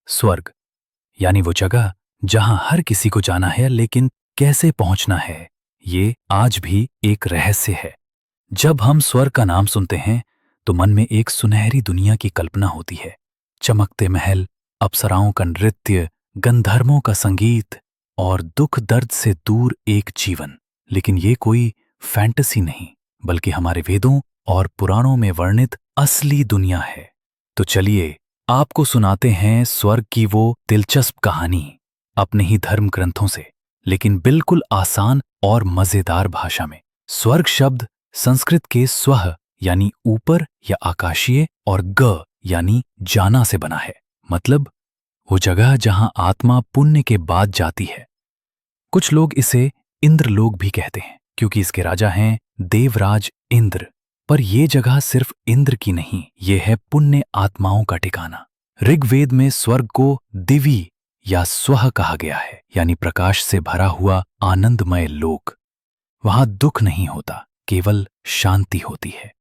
स्वर्ग यानी वो जगह जहां हर किसी को जाना है, लेकिन कैसे पहुंचना है ये आज भी एक रहस्य है। जब हम स्वर्ग का नाम सुनते हैं तो मन में एक सुनहरी दुनिया की कल्पना होती है। चमकते महल, अप्सराओं का नृत्य, गंधर्वों का संगीत और दुख दर्द से दूर एक जीवन। लेकिन ये कोई फैंटेसी नहीं, बल्कि हमारे वेदों और पुराणों में वर्णित असली दुनिया है। तो चलिए आपको सुनाते हैं स्वर्ग की वो दिलचस्प कहानी, अपने ही धर्म ग्रंथों से, लेकिन बिल्कुल आसान और मजेदार भाषा में। स्वर्ग शब्द संस्कृत के स्वह यानी ऊपर या आकाशीय और ग यानी जाना से बना है। मतलब वो जगह जहां आत्मा पुण्य के बाद जाती है। कुछ लोग इसे इंद्रलोक भी कहते हैं, क्योंकि इसके राजा हैं देवराज इंद्र। पर यह जगह सिर्फ इंद्र की नहीं, यह है पुण्य आत्माओं का ठिकाना। ऋग्वेद में स्वर्ग को दिवी या स्वह कहा गया है, यानी प्रकाश से भरा हुआ आनंदमय लोक। वहां दुख नहीं होता, केवल शांति होती है।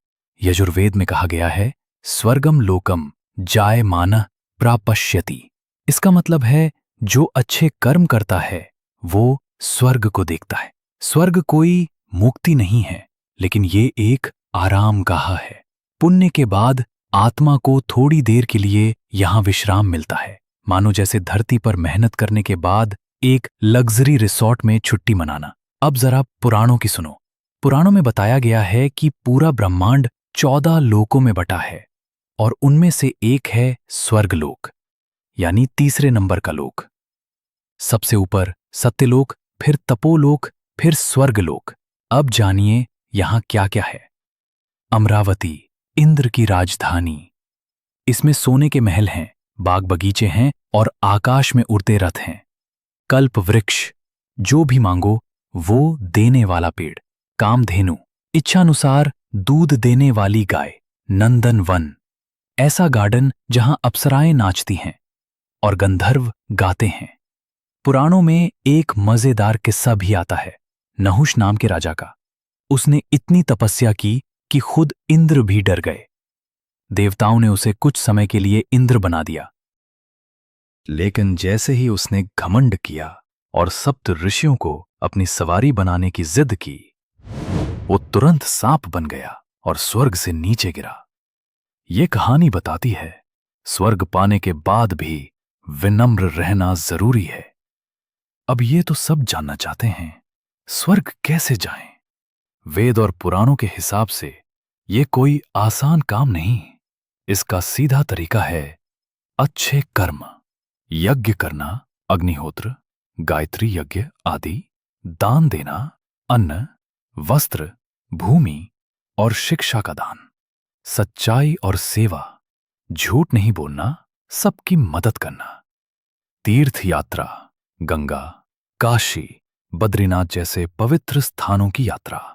यजुर्वेद में कहा गया है स्वर्गम लोकम जायमानः प्रापश्यति। इसका मतलब है जो अच्छे कर्म करता है वो स्वर्ग को देखता है। स्वर्ग कोई मुक्ति नहीं है, लेकिन ये एक आराम गाह है। पुण्य के बाद आत्मा को थोड़ी देर के लिए यहां विश्राम मिलता है, मानो जैसे धरती पर मेहनत करने के बाद एक लग्जरी रिसॉर्ट में छुट्टी मनाना। अब जरा पुराणों की सुनो। पुराणों में बताया गया है कि पूरा ब्रह्मांड 14 लोकों में बटा है और उनमें से एक है स्वर्गलोक, यानी तीसरे नंबर का लोक। सबसे ऊपर सत्यलोक, फिर तपोलोक, फिर स्वर्गलोक। अब जानिए यहां क्या क्या है। अमरावती, इंद्र की राजधानी। इसमें सोने के महल हैं, बाग बगीचे हैं और आकाश में उड़ते रथ हैं। कल्प वृक्ष, जो भी मांगो वो देने वाला पेड़। कामधेनु, इच्छानुसार दूध देने वाली गाय। नंदन वन, ऐसा गार्डन जहां अप्सराएं नाचती हैं और गंधर्व गाते हैं। पुराणों में एक मजेदार किस्सा भी आता है नहुष नाम के राजा का। उसने इतनी तपस्या की कि खुद इंद्र भी डर गए। देवताओं ने उसे कुछ समय के लिए इंद्र बना दिया, लेकिन जैसे ही उसने घमंड किया और सप्त ऋषियों को अपनी सवारी बनाने की जिद की, वो तुरंत सांप बन गया और स्वर्ग से नीचे गिरा। ये कहानी बताती है स्वर्ग पाने के बाद भी विनम्र रहना जरूरी है। अब ये तो सब जानना चाहते हैं, स्वर्ग कैसे जाएं? वेद और पुराणों के हिसाब से ये कोई आसान काम नहीं। इसका सीधा तरीका है अच्छे कर्म, यज्ञ करना, अग्निहोत्र, गायत्री यज्ञ आदि, दान देना, अन्न, वस्त्र, भूमि और शिक्षा का दान, सच्चाई और सेवा, झूठ नहीं बोलना, सबकी मदद करना, तीर्थ यात्रा, गंगा, काशी, बद्रीनाथ जैसे पवित्र स्थानों की यात्रा,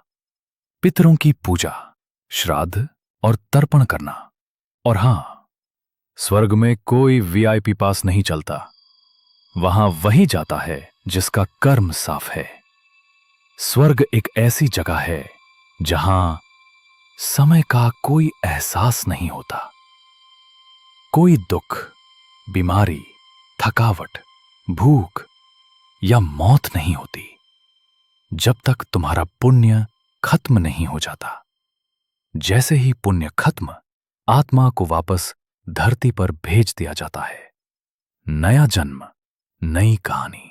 पितरों की पूजा, श्राद्ध और तर्पण करना। और हां, स्वर्ग में कोई वीआईपी पास नहीं चलता। वहां वही जाता है जिसका कर्म साफ है। स्वर्ग एक ऐसी जगह है जहां समय का कोई एहसास नहीं होता। कोई दुख, बीमारी, थकावट, भूख या मौत नहीं होती, जब तक तुम्हारा पुण्य खत्म नहीं हो जाता। जैसे ही पुण्य खत्म, आत्मा को वापस धरती पर भेज दिया जाता है। नया जन्म, नई कहानी।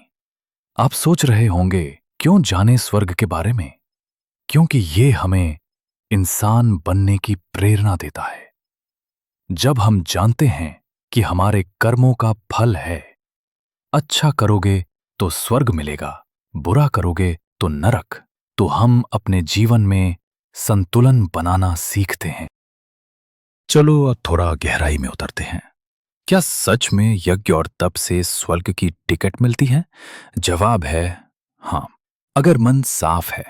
आप सोच रहे होंगे क्यों जाने स्वर्ग के बारे में? क्योंकि ये हमें इंसान बनने की प्रेरणा देता है। जब हम जानते हैं कि हमारे कर्मों का फल है, अच्छा करोगे तो स्वर्ग मिलेगा, बुरा करोगे तो नरक, तो हम अपने जीवन में संतुलन बनाना सीखते हैं। चलो अब थोड़ा गहराई में उतरते हैं। क्या सच में यज्ञ और तप से स्वर्ग की टिकट मिलती है? जवाब है हां, अगर मन साफ है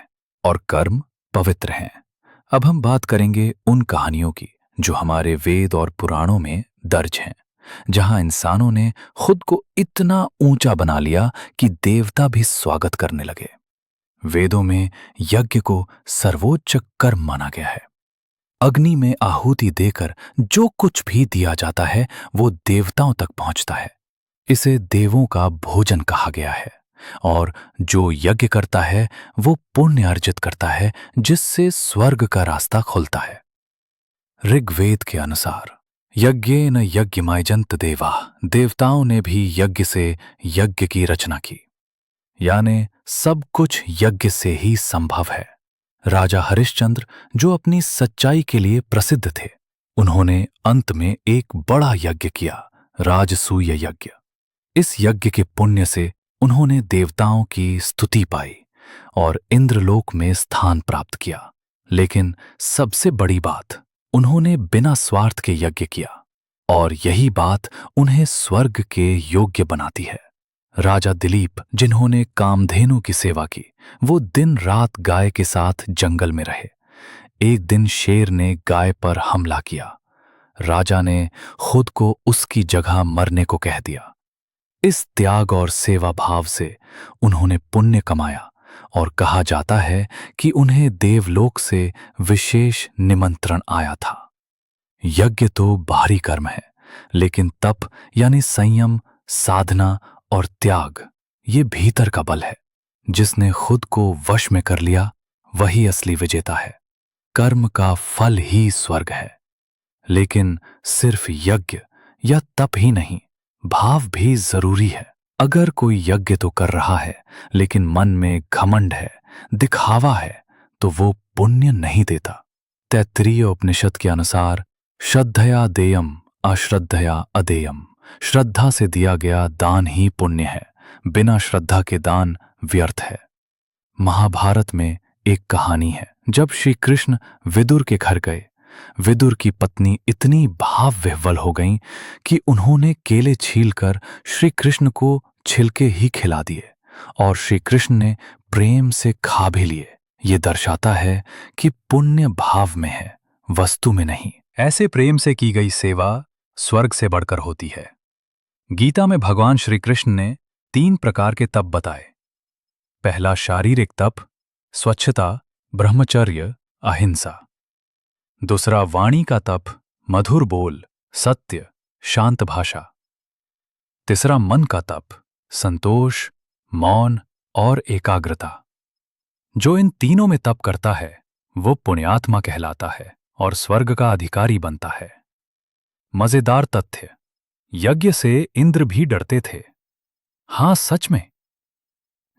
और कर्म पवित्र हैं। अब हम बात करेंगे उन कहानियों की जो हमारे वेद और पुराणों में दर्ज हैं, जहां इंसानों ने खुद को इतना ऊंचा बना लिया कि देवता भी स्वागत करने लगे। वेदों में यज्ञ को सर्वोच्च कर्म माना गया है। अग्नि में आहुति देकर जो कुछ भी दिया जाता है वो देवताओं तक पहुंचता है। इसे देवों का भोजन कहा गया है और जो यज्ञ करता है वो पुण्य अर्जित करता है जिससे स्वर्ग का रास्ता खुलता है। ऋग्वेद के अनुसार यज्ञेन यज्ञमायजन्त देवा, देवताओं ने भी यज्ञ से यज्ञ की रचना की, यानी सब कुछ यज्ञ से ही संभव है। राजा हरिश्चंद्र जो अपनी सच्चाई के लिए प्रसिद्ध थे, उन्होंने अंत में एक बड़ा यज्ञ किया, राजसूय यज्ञ। इस यज्ञ के पुण्य से उन्होंने देवताओं की स्तुति पाई और इंद्रलोक में स्थान प्राप्त किया। लेकिन सबसे बड़ी बात, उन्होंने बिना स्वार्थ के यज्ञ किया और यही बात उन्हें स्वर्ग के योग्य बनाती है। राजा दिलीप जिन्होंने कामधेनु की सेवा की, वो दिन रात गाय के साथ जंगल में रहे। एक दिन शेर ने गाय पर हमला किया। राजा ने खुद को उसकी जगह मरने को कह दिया। इस त्याग और सेवा भाव से उन्होंने पुण्य कमाया और कहा जाता है कि उन्हें देवलोक से विशेष निमंत्रण आया था। यज्ञ तो बाहरी कर्म है, लेकिन तप यानी संयम, साधना और त्याग ये भीतर का बल है। जिसने खुद को वश में कर लिया वही असली विजेता है। कर्म का फल ही स्वर्ग है। लेकिन सिर्फ यज्ञ या तप ही नहीं, भाव भी जरूरी है। अगर कोई यज्ञ तो कर रहा है लेकिन मन में घमंड है, दिखावा है, तो वो पुण्य नहीं देता। तैत्तिरीय उपनिषद के अनुसार श्रद्धया देयम अश्रद्धया अदेयम, श्रद्धा से दिया गया दान ही पुण्य है, बिना श्रद्धा के दान व्यर्थ है। महाभारत में एक कहानी है, जब श्री कृष्ण विदुर के घर गए, विदुर की पत्नी इतनी भाव विह्वल हो गईं कि उन्होंने केले छीलकर श्री कृष्ण को छिलके ही खिला दिए और श्री कृष्ण ने प्रेम से खा भी लिए। ये दर्शाता है कि पुण्य भाव में है, वस्तु में नहीं। ऐसे प्रेम से की गई सेवा स्वर्ग से बढ़कर होती है। गीता में भगवान श्री कृष्ण ने 3 प्रकार के तप बताए। पहला शारीरिक तप, स्वच्छता, ब्रह्मचर्य, अहिंसा। दूसरा वाणी का तप, मधुर बोल, सत्य, शांत भाषा। तीसरा मन का तप, संतोष, मौन और एकाग्रता। जो इन तीनों में तप करता है वो पुण्यात्मा कहलाता है और स्वर्ग का अधिकारी बनता है। मजेदार तथ्य, यज्ञ से इंद्र भी डरते थे। हां, सच में।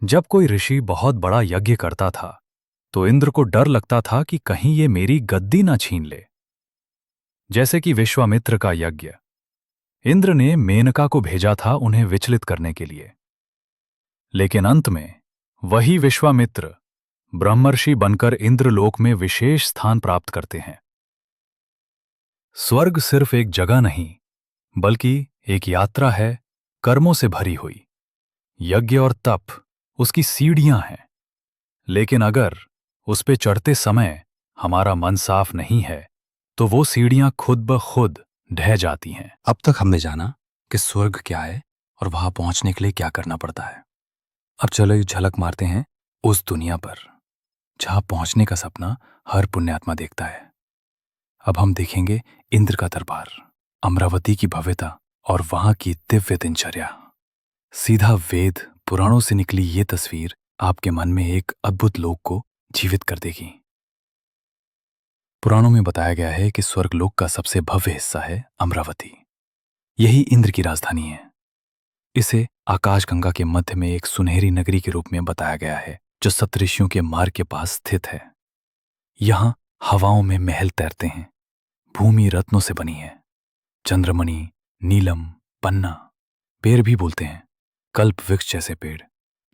जब कोई ऋषि बहुत बड़ा यज्ञ करता था तो इंद्र को डर लगता था कि कहीं ये मेरी गद्दी ना छीन ले। जैसे कि विश्वामित्र का यज्ञ, इंद्र ने मेनका को भेजा था उन्हें विचलित करने के लिए, लेकिन अंत में वही विश्वामित्र ब्रह्मर्षि बनकर इंद्रलोक में विशेष स्थान प्राप्त करते हैं। स्वर्ग सिर्फ एक जगह नहीं, बल्कि एक यात्रा है, कर्मों से भरी हुई। यज्ञ और तप उसकी सीढ़ियां हैं, लेकिन अगर उस पे चढ़ते समय हमारा मन साफ नहीं है तो वो सीढ़ियां खुद ब खुद ढह जाती हैं। अब तक हमने जाना कि स्वर्ग क्या है और वहां पहुंचने के लिए क्या करना पड़ता है। अब चलो एक झलक मारते हैं उस दुनिया पर जहां पहुंचने का सपना हर पुण्यात्मा देखता है। अब हम देखेंगे इंद्र का दरबार, अमरावती की भव्यता और वहां की दिव्य दिनचर्या। सीधा वेद पुराणों से निकली ये तस्वीर आपके मन में एक अद्भुत लोक को जीवित कर देगी। पुराणों में बताया गया है कि स्वर्गलोक का सबसे भव्य हिस्सा है अमरावती। यही इंद्र की राजधानी है। इसे आकाशगंगा के मध्य में एक सुनहरी नगरी के रूप में बताया गया है जो सप्तऋषियों के मार्ग के पास स्थित है। यहां हवाओं में महल तैरते हैं, भूमि रत्नों से बनी है, चंद्रमणि, नीलम, पन्ना, पेड़ भी बोलते हैं, कल्प वृक्ष जैसे पेड़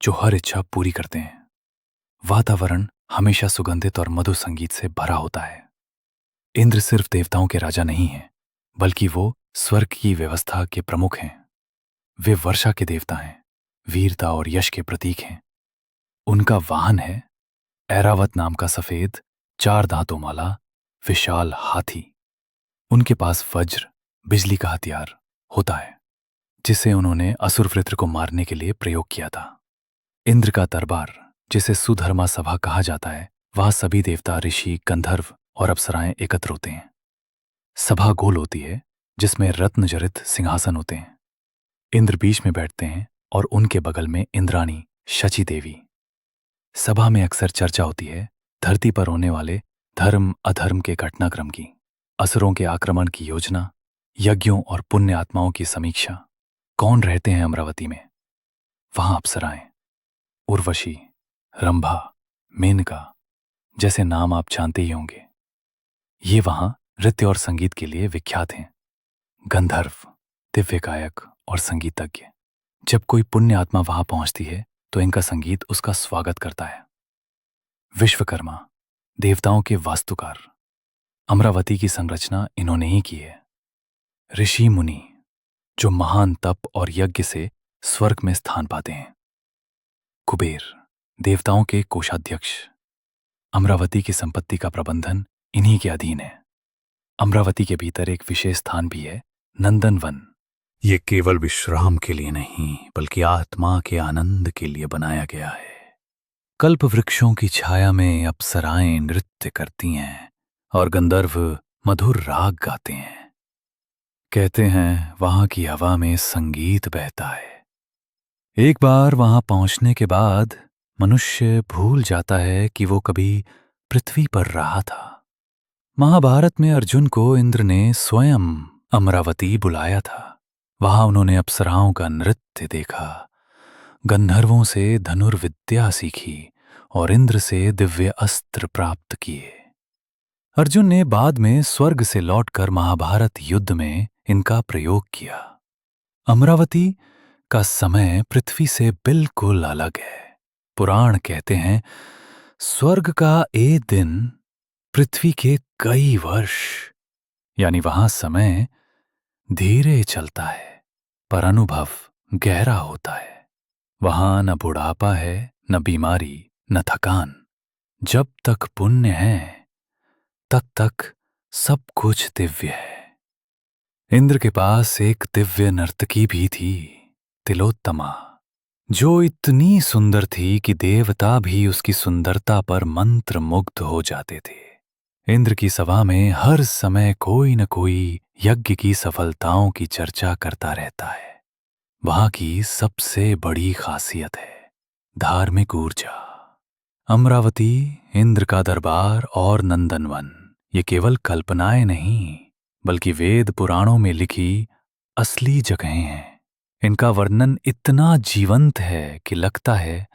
जो हर इच्छा पूरी करते हैं। वातावरण हमेशा सुगंधित और मधुर संगीत से भरा होता है। इंद्र सिर्फ देवताओं के राजा नहीं हैं, बल्कि वो स्वर्ग की व्यवस्था के प्रमुख हैं। वे वर्षा के देवता हैं, वीरता और यश के प्रतीक हैं। उनका वाहन है ऐरावत नाम का सफेद 4 दांतों वाला विशाल हाथी। उनके पास वज्र, बिजली का हथियार होता है, जिसे उन्होंने असुरवृत्र को मारने के लिए प्रयोग किया था। इंद्र का दरबार, जिसे सुधर्मा सभा कहा जाता है, वहां सभी देवता, ऋषि, गंधर्व और अप्सराएं एकत्र होते हैं। सभा गोल होती है जिसमें रत्न जड़ित सिंहासन होते हैं। इंद्र बीच में बैठते हैं और उनके बगल में इंद्राणी शची देवी। सभा में अक्सर चर्चा होती है धरती पर होने वाले धर्म अधर्म के घटनाक्रम की, असुरों के आक्रमण की योजना, यज्ञों और पुण्य आत्माओं की समीक्षा। कौन रहते हैं अमरावती में? वहां अप्सराएं, उर्वशी, रंभा, मेनका जैसे नाम आप जानते ही होंगे। ये वहां नृत्य और संगीत के लिए विख्यात हैं। गंधर्व, दिव्य गायक और संगीतज्ञ। जब कोई पुण्य आत्मा वहां पहुंचती है तो इनका संगीत उसका स्वागत करता है। विश्वकर्मा, देवताओं के वास्तुकार। अमरावती की संरचना इन्होंने ही की है। ऋषि मुनि, जो महान तप और यज्ञ से स्वर्ग में स्थान पाते हैं। कुबेर, देवताओं के कोषाध्यक्ष। अमरावती की संपत्ति का प्रबंधन इन्हीं के अधीन है। अमरावती के भीतर एक विशेष स्थान भी है, नंदनवन। ये केवल विश्राम के लिए नहीं बल्कि आत्मा के आनंद के लिए बनाया गया है। कल्प वृक्षों की छाया में अप्सराएं नृत्य करती हैं और गंधर्व मधुर राग गाते हैं। कहते हैं वहां की हवा में संगीत बहता है। एक बार वहां पहुंचने के बाद मनुष्य भूल जाता है कि वो कभी पृथ्वी पर रहा था। महाभारत में अर्जुन को इंद्र ने स्वयं अमरावती बुलाया था। वहां उन्होंने अप्सराओं का नृत्य देखा, गंधर्वों से धनुर्विद्या सीखी और इंद्र से दिव्य अस्त्र प्राप्त किए। अर्जुन ने बाद में स्वर्ग से लौटकर महाभारत युद्ध में इनका प्रयोग किया। अमरावती का समय पृथ्वी से बिल्कुल अलग है। पुराण कहते हैं स्वर्ग का एक दिन पृथ्वी के कई वर्ष, यानी वहां समय धीरे चलता है पर अनुभव गहरा होता है। वहां न बुढ़ापा है, न बीमारी, न थकान। जब तक पुण्य है तब तक सब कुछ दिव्य है। इंद्र के पास एक दिव्य नर्तकी भी थी, तिलोत्तमा, जो इतनी सुंदर थी कि देवता भी उसकी सुंदरता पर मंत्रमुग्ध हो जाते थे। इंद्र की सभा में हर समय कोई न कोई यज्ञ की सफलताओं की चर्चा करता रहता है। वहां की सबसे बड़ी खासियत है धार्मिक ऊर्जा। अमरावती, इंद्र का दरबार और नंदनवन ये केवल कल्पनाएं नहीं बल्कि वेद पुराणों में लिखी असली जगहें हैं। इनका वर्णन इतना जीवंत है कि लगता है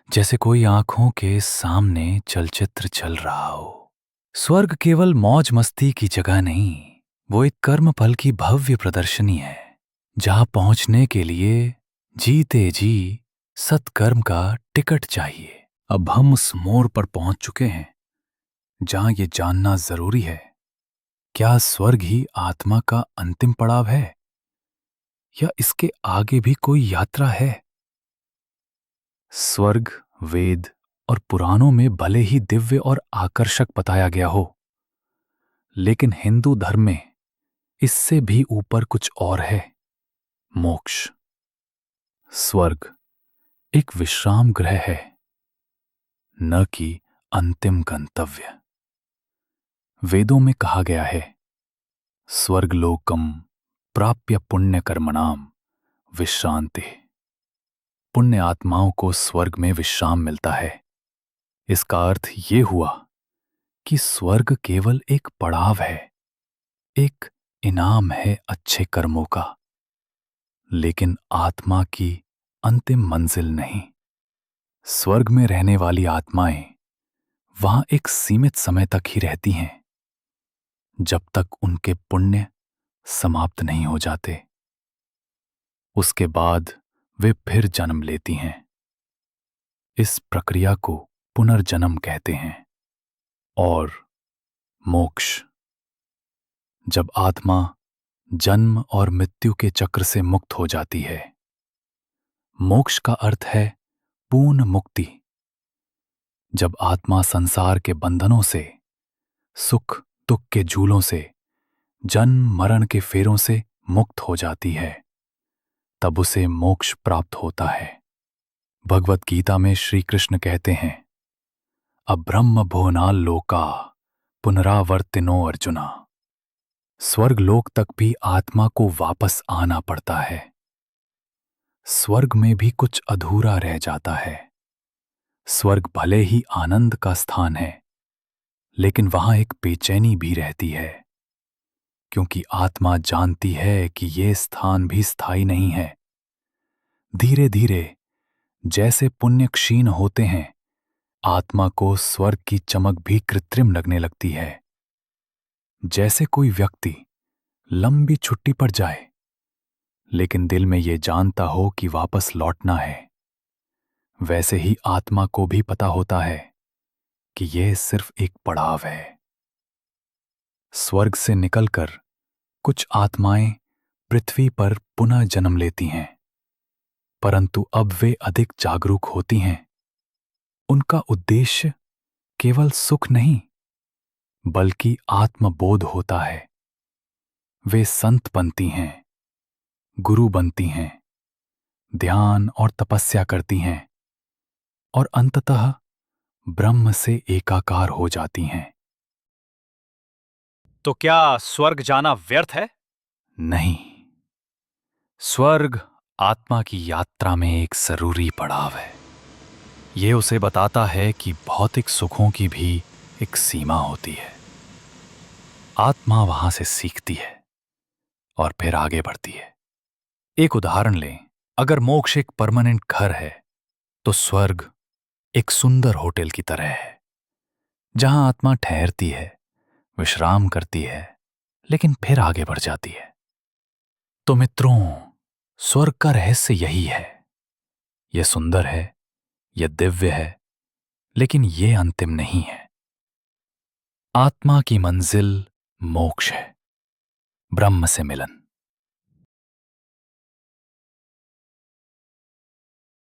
जैसे कोई आंखों के सामने चलचित्र चल रहा हो। स्वर्ग केवल मौज मस्ती की जगह नहीं, वो एक कर्म फल की भव्य प्रदर्शनी है, जहां पहुंचने के लिए जीते जी सत्कर्म का टिकट चाहिए। अब हम उस मोड़ पर पहुंच चुके हैं जहां ये जानना जरूरी है, क्या स्वर्ग ही आत्मा का अंतिम पड़ाव है या इसके आगे भी कोई यात्रा है? स्वर्ग वेद और पुराणों में भले ही दिव्य और आकर्षक बताया गया हो, लेकिन हिंदू धर्म में इससे भी ऊपर कुछ और है, मोक्ष। स्वर्ग एक विश्राम गृह है, न कि अंतिम गंतव्य। वेदों में कहा गया है स्वर्गलोकम प्राप्य पुण्य कर्मणाम विश्रांति। पुण्य आत्माओं को स्वर्ग में विश्राम मिलता है। इसका अर्थ ये हुआ कि स्वर्ग केवल एक पड़ाव है, एक इनाम है अच्छे कर्मों का, लेकिन आत्मा की अंतिम मंजिल नहीं। स्वर्ग में रहने वाली आत्माएं वहां एक सीमित समय तक ही रहती हैं, जब तक उनके पुण्य समाप्त नहीं हो जाते। उसके बाद वे फिर जन्म लेती हैं। इस प्रक्रिया को पुनर्जन्म कहते हैं। और मोक्ष, जब आत्मा जन्म और मृत्यु के चक्र से मुक्त हो जाती है। मोक्ष का अर्थ है पूर्ण मुक्ति। जब आत्मा संसार के बंधनों से, सुख दुख के झूलों से, जन्म मरण के फेरों से मुक्त हो जाती है, तब उसे मोक्ष प्राप्त होता है। भगवत गीता में श्री कृष्ण कहते हैं अब्रह्म भुवनाल लोका पुनरावर्तिनो अर्जुना। स्वर्ग लोक तक भी आत्मा को वापस आना पड़ता है। स्वर्ग में भी कुछ अधूरा रह जाता है। स्वर्ग भले ही आनंद का स्थान है, लेकिन वहां एक बेचैनी भी रहती है, क्योंकि आत्मा जानती है कि ये स्थान भी स्थायी नहीं है। धीरे धीरे जैसे पुण्य क्षीण होते हैं, आत्मा को स्वर्ग की चमक भी कृत्रिम लगने लगती है। जैसे कोई व्यक्ति लंबी छुट्टी पर जाए, लेकिन दिल में ये जानता हो कि वापस लौटना है, वैसे ही आत्मा को भी पता होता है कि यह सिर्फ एक पड़ाव है। स्वर्ग से निकलकर कुछ आत्माएं पृथ्वी पर पुनः जन्म लेती हैं, परंतु अब वे अधिक जागरूक होती हैं। उनका उद्देश्य केवल सुख नहीं, बल्कि आत्मबोध होता है। वे संत बनती हैं, गुरु बनती हैं, ध्यान और तपस्या करती हैं, और अंततः ब्रह्म से एकाकार हो जाती हैं। तो क्या स्वर्ग जाना व्यर्थ है? नहीं, स्वर्ग आत्मा की यात्रा में एक जरूरी पड़ाव है। यह उसे बताता है कि भौतिक सुखों की भी एक सीमा होती है। आत्मा वहां से सीखती है और फिर आगे बढ़ती है। एक उदाहरण लें, अगर मोक्ष एक परमानेंट घर है, तो स्वर्ग एक सुंदर होटल की तरह है, जहां आत्मा ठहरती है, विश्राम करती है, लेकिन फिर आगे बढ़ जाती है। तो मित्रों, स्वर्ग का रहस्य यही है। यह सुंदर है, यह दिव्य है, लेकिन यह अंतिम नहीं है। आत्मा की मंजिल मोक्ष है, ब्रह्म से मिलन।